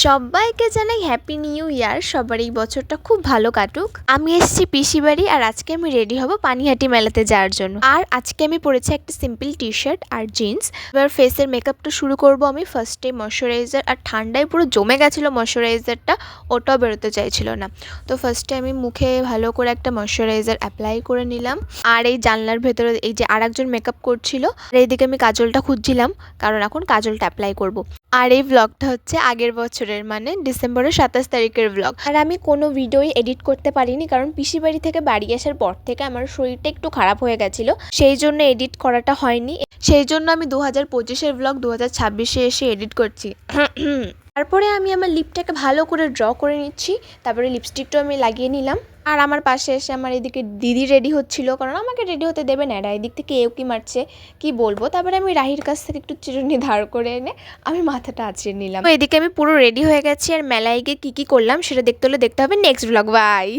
সবাইকে জানাই happy new year. সবার এই বছরটা খুব ভালো কাটুক। আমি এসেছি পিসি বাড়ি আর আজকে আমি রেডি হব পানিহাটি মেলাতে যাওয়ার জন্য। আর আজকে আমি পরেছি একটা সিম্পল টি শার্ট আর জিন্স। এবার ফেসের মেকআপটা শুরু করব আমি। ফার্স্টে ময়শ্চারাইজার, আর ঠান্ডায় পুরো জমে গেছিলো ময়শ্চারাইজারটা, ওটাও বেরোতে চাইছিল না। তো ফার্স্টে আমি মুখে ভালো করে একটা ময়শ্চারাইজার অ্যাপ্লাই করে নিলাম। আর এই জানলার ভেতরে এই যে আরেকজন মেকআপ করছিল, আর এইদিকে আমি কাজলটা খুঁজছিলাম কারণ এখন কাজলটা অ্যাপ্লাই করব। আর এই ব্লগটা হচ্ছে আগের বছরের, মানে ডিসেম্বরের 27 তারিখের ব্লগ। আর আমি কোনো ভিডিওই এডিট করতে পারিনি কারণ পিসি বাড়ি থেকে বাড়ি আসার পর থেকে আমার শরীরটা একটু খারাপ হয়ে গেছিলো, সেই জন্য এডিট করাটা হয়নি। সেই জন্য আমি 2025-এর ব্লগ 2026-এ এসে এডিট করছি। তারপরে আমি আমার লিপটাকে ভালো করে ড্র করে নিচ্ছি, তারপরে লিপস্টিকটাও আমি লাগিয়ে নিলাম। আর আমার পাশে এসে আমার এদিকে দিদি রেডি হচ্ছিল, কারণ আমাকে রেডি হতে দেবে না, এরা এদিক থেকে কি মারছে কি বলবো। তারপরে আমি রাহির কাছ থেকে একটু চিরুনি ধার করে এনে আমি মাথাটা আঁচড়ে নিলাম। এদিকে আমি পুরো রেডি হয়ে গেছি। আর মেলায় গিয়ে কী করলাম সেটা দেখতে হলে দেখতে হবে নেক্সট ব্লগ। বাই।